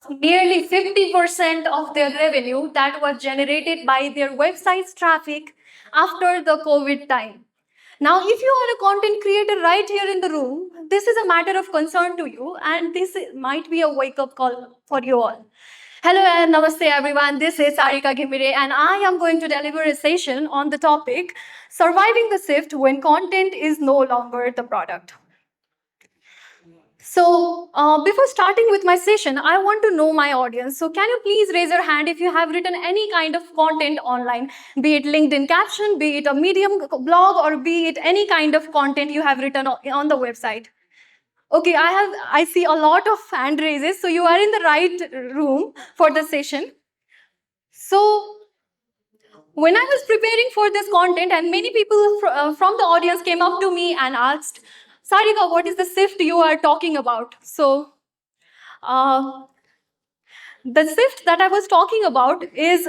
nearly 50% of their revenue that was generated by their website's traffic after the COVID time. Now, if you are a content creator right here in the room, this is a matter of concern to you, and this might be a wake up call for you all. Hello and namaste, everyone. This is Sarika Gimire, and I am going to deliver a session on the topic surviving the shift when content is no longer the product. So, before starting with my session, I want to know my audience. So, can you please raise your hand if you have written any kind of content online, be it LinkedIn caption, be it a Medium blog, or be it any kind of content you have written on the website? Okay, I see a lot of hand raises, so you are in the right room for the session. So, when I was preparing for this content, and many people from the audience came up to me and asked, Sarika, what is the shift you are talking about? So, uh, the shift that I was talking about is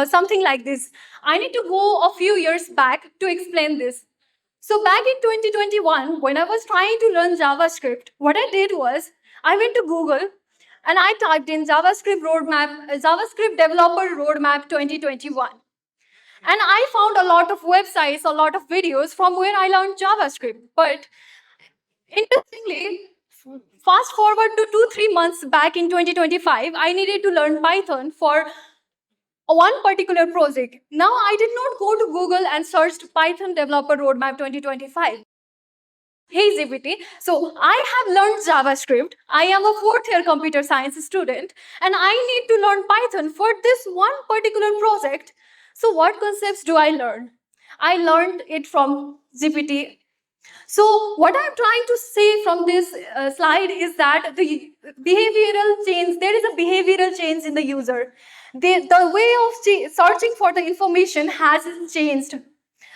something like this. I need to go a few years back to explain this. So, back in 2021, when I was trying to learn JavaScript, what I did was I went to Google and I typed in JavaScript developer roadmap 2021. And I found a lot of websites, a lot of videos from where I learned JavaScript. But interestingly, fast forward to 2-3 months back in 2025, I needed to learn Python for one particular project. Now, I did not go to Google and searched Python Developer Roadmap 2025. Hey GPT. So I have learned JavaScript. I am a fourth year computer science student and I need to learn Python for this one particular project. So what concepts do I learn? I learned it from GPT. So what I'm trying to say from this slide is that the behavioral change, there is a behavioral change in the user. The way of searching for the information has changed.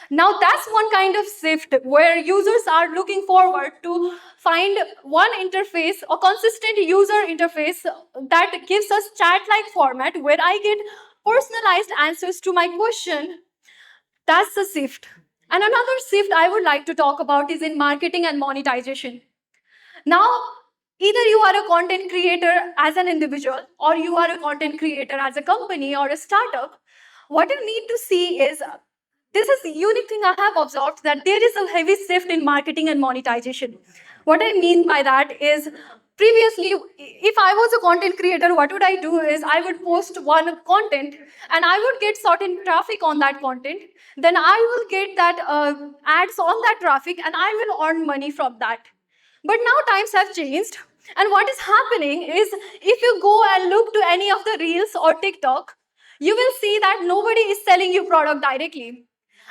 Now that's one kind of shift where users are looking forward to find one interface, a consistent user interface that gives us chat-like format where I get personalized answers to my question. That's the shift. And another shift I would like to talk about is in marketing and monetization. Now, either you are a content creator as an individual or you are a content creator as a company or a startup, what you need to see is this is the unique thing I have observed that there is a heavy shift in marketing and monetization. What I mean by that is previously, if I was a content creator, what would I do is I would post one content and I would get certain traffic on that content. Then I will get that ads on that traffic and I will earn money from that. But now times have changed. And what is happening is if you go and look to any of the reels or TikTok, you will see that nobody is selling you product directly.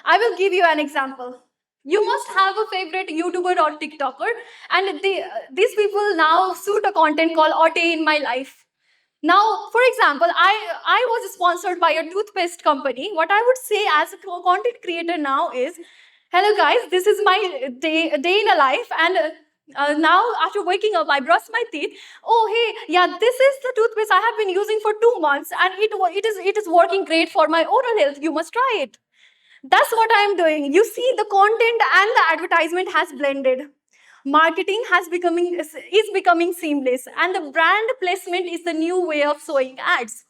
I will give you an example. You must have a favorite YouTuber or TikToker, and these people now shoot a content called A Day in My Life. Now, for example, I was sponsored by a toothpaste company. What I would say as a content creator now is, hello guys, this is my day in a life, and now after waking up, I brush my teeth. Oh hey, yeah, this is the toothpaste I have been using for 2 months, and it is working great for my oral health. You must try it. That's what I'm doing. You see, the content and the advertisement has blended. Marketing is becoming seamless, and the brand placement is the new way of showing ads.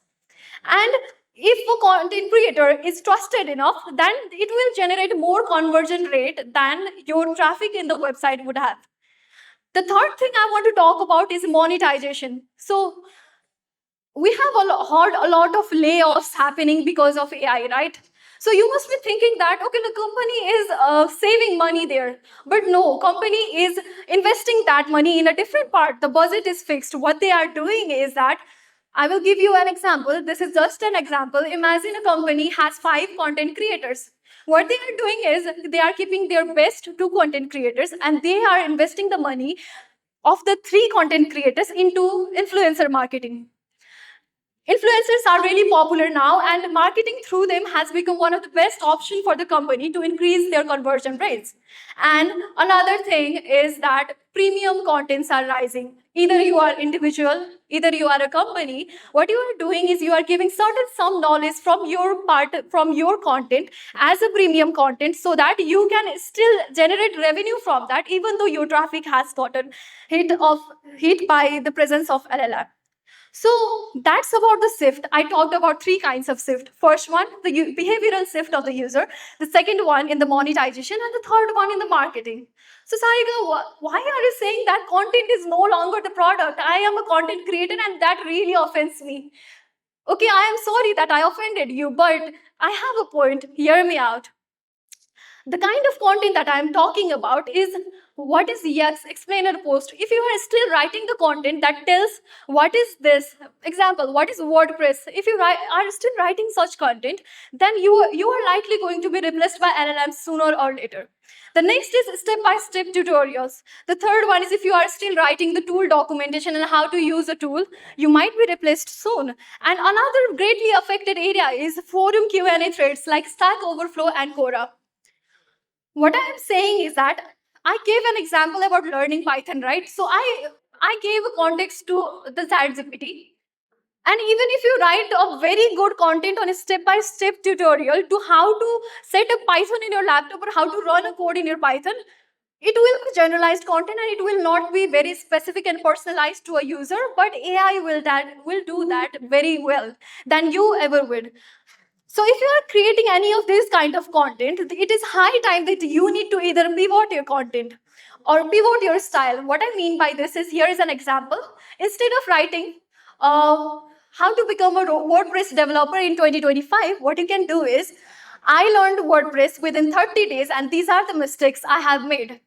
And if a content creator is trusted enough, then it will generate more conversion rate than your traffic in the website would have. The third thing I want to talk about is monetization. So we have heard a lot of layoffs happening because of AI, right? So you must be thinking that, okay, the company is saving money there. But no, company is investing that money in a different part. The budget is fixed. What they are doing is that, I will give you an example. This is just an example. Imagine a company has 5 content creators. What they are doing is they are keeping their best 2 content creators and they are investing the money of the 3 content creators into influencer marketing. Influencers are really popular now, and marketing through them has become one of the best options for the company to increase their conversion rates. And another thing is that premium contents are rising. Either you are individual, either you are a company. What you are doing is you are giving certain some knowledge from your part from your content as a premium content, so that you can still generate revenue from that, even though your traffic has gotten hit by the presence of LLM. So that's about the sift. I talked about three kinds of sift. First one, the behavioral sift of the user. The second one in the monetization, and the third one in the marketing. So Sarika, why are you saying that content is no longer the product? I am a content creator, and that really offends me. Okay, I am sorry that I offended you, but I have a point. Hear me out. The kind of content that I'm talking about is what is Yext explainer post. If you are still writing the content that tells what is this, example, what is WordPress, if you are still writing such content, then you are likely going to be replaced by LLMs sooner or later. The next is step-by-step tutorials. The third one is if you are still writing the tool documentation and how to use a tool, you might be replaced soon. And another greatly affected area is forum Q&A threads like Stack Overflow and Quora. What I am saying is that I gave an example about learning Python, right? So I gave a context to the ChatGPT. And even if you write a very good content on a step-by-step tutorial to how to set up Python in your laptop or how to run a code in your Python, it will be generalized content and it will not be very specific and personalized to a user, but AI will do that very well than you ever would. So if you are creating any of this kind of content, it is high time that you need to either pivot your content or pivot your style. What I mean by this is, here is an example. Instead of writing how to become a WordPress developer in 2025, what you can do is, I learned WordPress within 30 days and these are the mistakes I have made.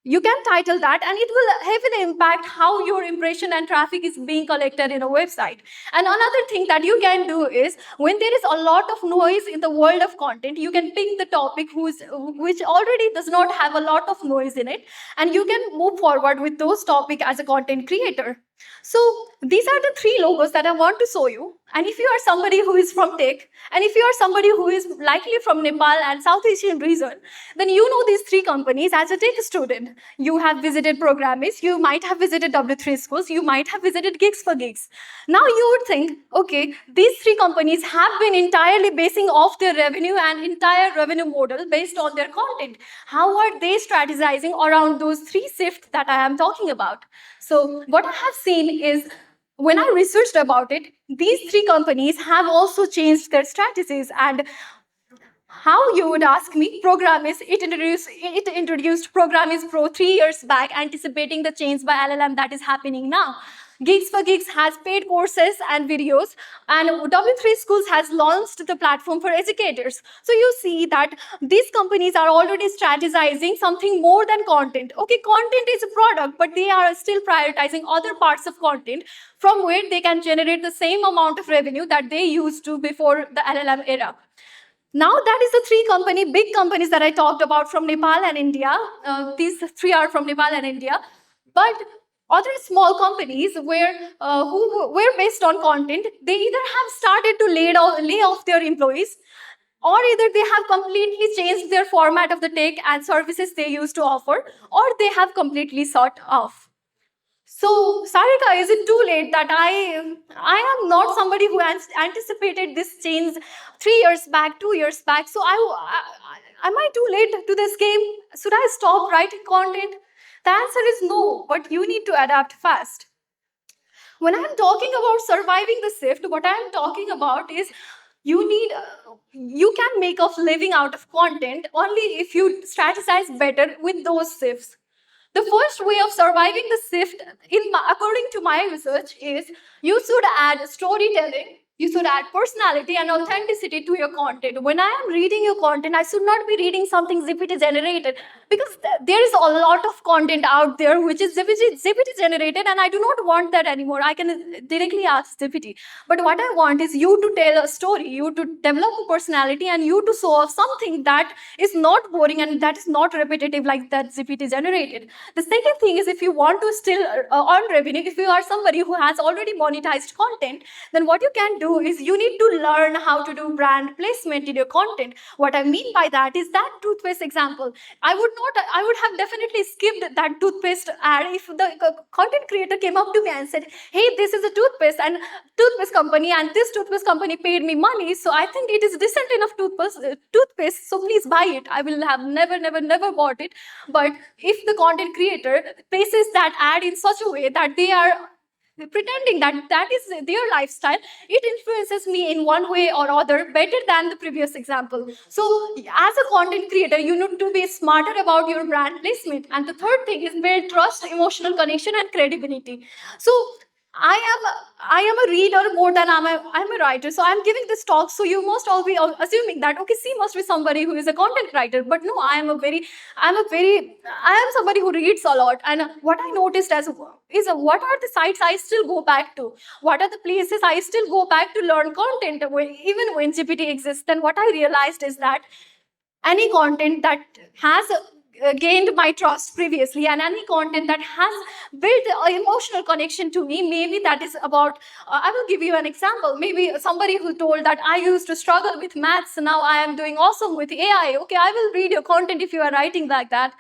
You can title that and it will heavily impact how your impression and traffic is being collected in a website. And another thing that you can do is, when there is a lot of noise in the world of content, you can pick the topic which already does not have a lot of noise in it, and you can move forward with those topics as a content creator. So these are the three logos that I want to show you. And if you are somebody who is from tech, and if you are somebody who is likely from Nepal and South Asian region, then you know these three companies as a tech student. You have visited Programmis, you might have visited W3 schools, you might have visited Gigs for Gigs. Now you would think, okay, these three companies have been entirely basing off their revenue and entire revenue model based on their content. How are they strategizing around those three shifts that I am talking about? So what I have seen is, when I researched about it, these three companies have also changed their strategies. And how, you would ask me? It introduced Programmis Pro 3 years back, anticipating the change by LLM that is happening now. Gigs for Gigs has paid courses and videos, and W3 Schools has launched the platform for educators. So you see that these companies are already strategizing something more than content. Okay, content is a product, but they are still prioritizing other parts of content from where they can generate the same amount of revenue that they used to before the LLM era. Now that is the big companies that I talked about from Nepal and India. These three are from Nepal and India. But other small companies who were based on content, they either have started to lay off their employees, or either they have completely changed their format of the tech and services they used to offer, or they have completely shut off. So, Sarika, is it too late that I am not somebody who anticipated this change 3 years back, 2 years back? So, am I too late to this game? Should I stop writing content? The answer is no, but you need to adapt fast. When I'm talking about surviving the shift, what I'm talking about is, you can make a living out of content only if you strategize better with those shifts. The first way of surviving the shift, according to my research, is you should add storytelling, you should add personality and authenticity to your content. When I am reading your content, I should not be reading something GPT generated, because there is a lot of content out there which is GPT generated, and I do not want that anymore. I can directly ask GPT. But what I want is you to tell a story, you to develop a personality, and you to show off something that is not boring and that is not repetitive like that GPT generated. The second thing is, if you want to still earn revenue, if you are somebody who has already monetized content, then what you can do is you need to learn how to do brand placement in your content. What I mean by that is that toothpaste example. I would have definitely skipped that toothpaste ad if the content creator came up to me and said, hey, this is a toothpaste company, and this toothpaste company paid me money, so I think it is decent enough toothpaste, so please buy it. I will have never bought it. But if the content creator places that ad in such a way that pretending that that is their lifestyle, it influences me in one way or other better than the previous example. So as a content creator, you need to be smarter about your brand placement. And the third thing is build trust, emotional connection, and credibility. So I am a reader more than I'm a writer. So I'm giving this talk. So you must all be assuming that okay, C must be somebody who is a content writer. But no, I am somebody who reads a lot. And what I noticed as is what are the sites I still go back to? What are the places I still go back to learn content even when GPT exists? Then what I realized is that any content that has gained my trust previously, and any content that has built an emotional connection to me, maybe that is about I will give you an example. Maybe somebody who told that I used to struggle with maths, now I am doing awesome with AI. Okay, I will read your content if you are writing like that.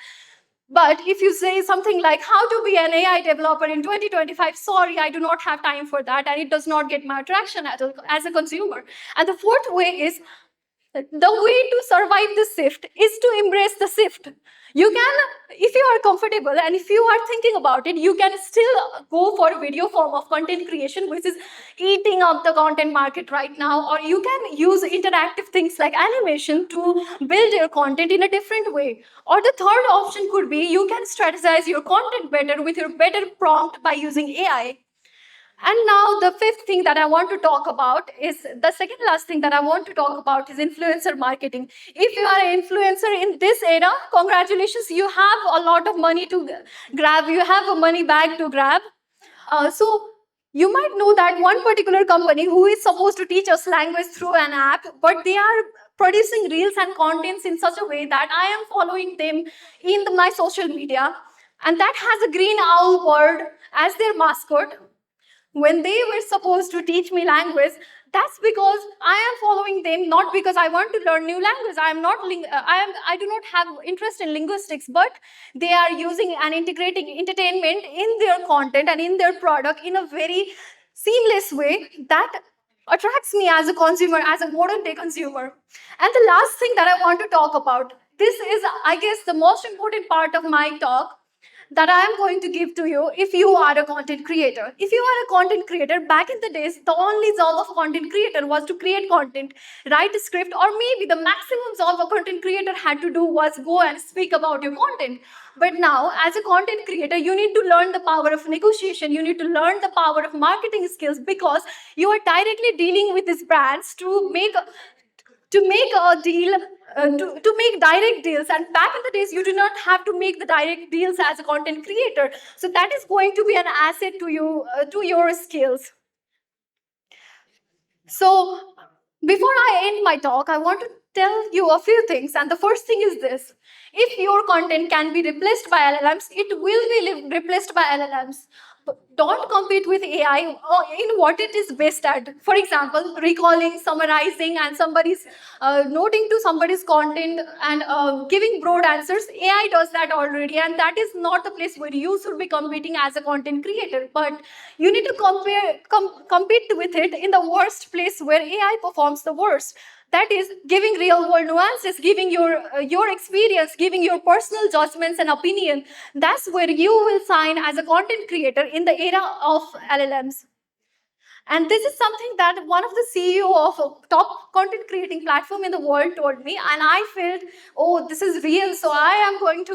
But if you say something like how to be an AI developer in 2025, sorry, I do not have time for that, and it does not get my attraction as a consumer. And the fourth way is the way to survive the shift is to embrace the shift. You can, if you are comfortable and if you are thinking about it, you can still go for a video form of content creation, which is eating up the content market right now, or you can use interactive things like animation to build your content in a different way. Or the third option could be you can strategize your content better with your better prompt by using AI. And now the fifth thing that I want to talk about is the second last thing that I want to talk about is influencer marketing. If you are an influencer in this era, congratulations, you have a lot of money to grab. You have a money bag to grab. So you might know that one particular company who is supposed to teach us language through an app, but they are producing reels and contents in such a way that I am following them in my social media. And that has a green owl bird as their mascot. When they were supposed to teach me language, that's because I am following them, not because I want to learn new language. I do not have interest in linguistics, but they are using and integrating entertainment in their content and in their product in a very seamless way that attracts me as a consumer, as a modern day consumer. And the last thing that I want to talk about, this is, I guess, the most important part of my talk, that I am going to give to you if you are a content creator. If you are a content creator, back in the days, the only job of content creator was to create content, write a script, or maybe the maximum job a content creator had to do was go and speak about your content. But now, as a content creator, you need to learn the power of negotiation. You need to learn the power of marketing skills because you are directly dealing with these brands to make a deal, to make direct deals. And back in the days, you do not have to make the direct deals as a content creator. So that is going to be an asset to you, to your skills. So before I end my talk, I want to tell you a few things. And the first thing is this: if your content can be replaced by LLMs, it will be replaced by LLMs. But don't compete with AI in what it is best at. For example, recalling, summarizing, and somebody's noting to somebody's content and giving broad answers. AI does that already, and that is not the place where you should be competing as a content creator. But you need to compete with it in the worst place where AI performs the worst. That is giving real world nuances, giving your experience, giving your personal judgments and opinion. That's where you will shine as a content creator in the era of LLMs. And this is something that one of the CEO of a top content creating platform in the world told me, and I felt, oh, this is real. So I am going to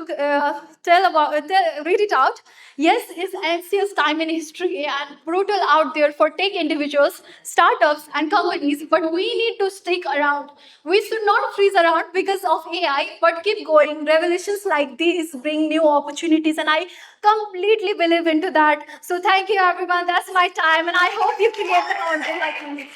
read it out. Yes, it's anxious time in history and brutal out there for tech individuals, startups, and companies, but we need to stick around. We should not freeze around because of AI, but keep going. Revelations like these bring new opportunities, and I completely believe into that. So thank you, everyone. That's my time, and I hope you create the content like me.